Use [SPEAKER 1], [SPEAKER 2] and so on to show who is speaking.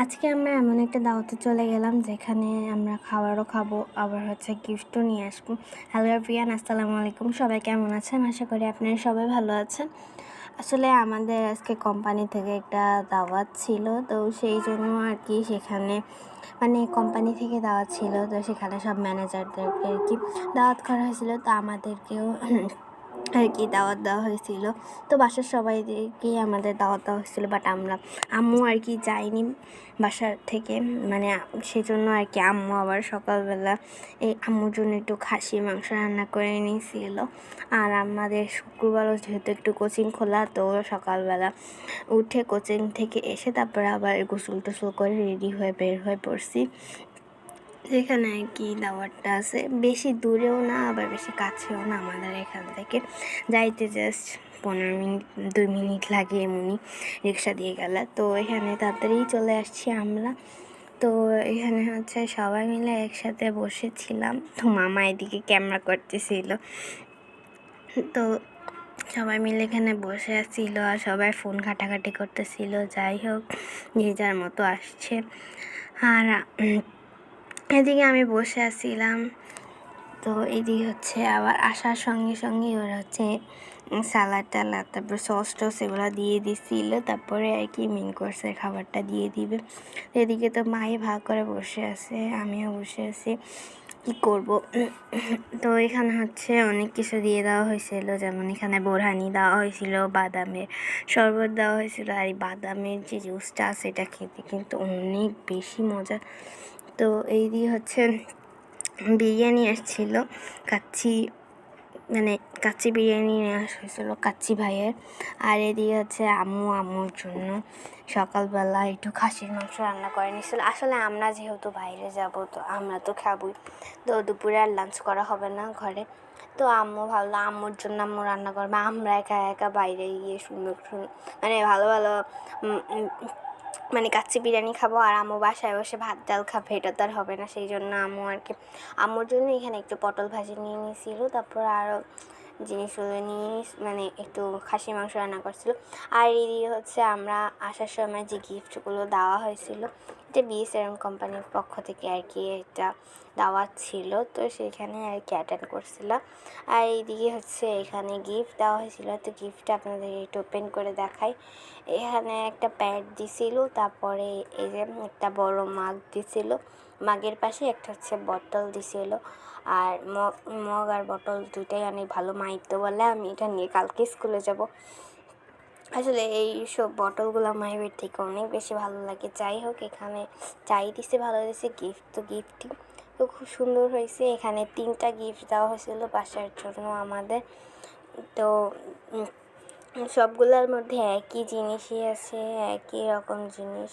[SPEAKER 1] আজকে আমরা এমন একটা দাওয়াতে চলে গেলাম যেখানে আমরা খাবারও খাবো, আবার গিফটও নিয়ে আসবো। হ্যালো এভরিওয়ান, আসসালামু আলাইকুম। সবাই কেমন আছেন? আশা করি আপনারা সবাই ভালো আছেন। আসলে আমাদের আজকে কোম্পানি থেকে একটা দাওয়াত ছিল, তো সেই জন্য আর কি সেখানে কোম্পানি থেকে দাওয়াত ছিল, তো সেখানে সব ম্যানেজারদেরকে আর কি দাওয়াত করা হয়েছিল, তো আমাদেরকেও আর কি দাওয়াত দেওয়া হয়েছিল। তো বাসার সবাইদেরকেই আমাদের দাওয়াত দেওয়া হয়েছিল, বাট আম্মু আর কি যায়নি বাসার থেকে, সেজন্য আর কি আম্মু আবার সকালবেলা এই আম্মুর জন্য একটু খাসির মাংস রান্না করে নিয়েছিল। আর আমাদের শুক্রবারও যেহেতু একটু কোচিং খোলা, তো সকালবেলা উঠে কোচিং থেকে এসে তারপরে আবার গোসল টোসল করে রেডি হয়ে বের হয়ে পড়ছি। যেখানে আর কি দাওয়াতটা আছে, বেশি দূরেও না আবার বেশি কাছেও না, আমাদের এখান থেকে যাইতে জাস্ট 15 মিনিট 2 মিনিট লাগে এমনই রিক্সা দিয়ে গেলে। তো এখানে তাড়াতাড়ি চলে আসছি আমরা। তো এখানে সবাই মিলে একসাথে বসেছিলাম, তো মামা এদিকে ক্যামেরা করতেছিল। তো সবাই মিলে এখানে বসে আসছিল আর সবাই ফোন ঘাটাঘাটি করতেছিল। যাই হোক, যে যার মতো আসছে। আর এদিকে আমি বসে আসছিলাম, তো এদিকে আবার আসার সঙ্গে সঙ্গে ওরা সালাড টালাড তারপর সস টস এগুলো দিয়ে দিছিল, তারপরে আর কি মেন কোর্সের খাবারটা দিয়ে দিবে। এদিকে তো মাই ভাগ করে বসে আছে, আমিও বসে আছি, কি করব। তো এখানে অনেক কিছু দিয়ে দেওয়া হয়েছিল, যেমন এখানে বোরহানি দেওয়া হয়েছিল, বাদামের শরবত দেওয়া হয়েছিল, আর এই বাদামের যে জুসটা সেটা খেতে কিন্তু অনেক বেশি মজা। তো এই দিয়ে বিরিয়ানি আসছিল, কাচ্চি বিরিয়ানি নিয়ে আসা হয়েছিল কাচ্চি ভাইয়ের। আর এদিকে আম্মুর জন্য সকালবেলা একটু খাসির মাংস রান্না করে নিয়েছিল। আসলে আমরা যেহেতু বাইরে যাব, তো আমরা তো খাবই, তো দুপুরে আর লাঞ্চ করা হবে না ঘরে। তো আম্মু ভাবলো আম্মুর জন্য আম্মু রান্না করবে, আমরা একা একা বাইরে গিয়ে সুন্দর ভালো ভালো কাচ্চি বিরিয়ানি খাবো, আর আম্মু বাসায় বসে ভাত ডাল খাবে, এটা তো আর হবে না। সেই জন্য আম্মু আর কি আম্মুর জন্য এখানে একটু পটল ভাজি নিয়ে নিয়েছিল, তারপর আরও জিনিসগুলো নিয়ে একটু খাসি মাংস রান্না করছিল। আর এদিকে আমরা আসার সময় যে গিফটগুলো দেওয়া হয়েছিল, এটা বিএসআরএম কোম্পানির পক্ষ থেকে আর কি একটা দাওয়াত ছিল, তো সেখানে আর কি অ্যাটেন্ড করছিলাম। আর এইদিকে এখানে গিফট দেওয়া হয়েছিল, তো গিফটটা আপনাদের একটু ওপেন করে দেখাই। এখানে একটা প্যাড দিছিল, তারপরে এই যে একটা বড় মাগ দিছিল, মাগের পাশে একটা বটল দিছিল। আর মগ আর বটল দুইটাই অনেক ভালো, মাইতে বলে আমি এটা নিয়ে কালকে স্কুলে যাব। আসলে এই সব বটলগুলো মাইবের থেকে অনেক বেশি ভালো লাগে। যাই হোক, এখানে চাই দিছে, ভালো দিছে, গিফট তো গিফটই তো খুব সুন্দর হয়েছে। এখানে 3টা গিফট দেওয়া হয়েছিল বাসার জন্য আমাদের। তো সবগুলোর মধ্যে একই জিনিসই আছে, একই রকম জিনিস।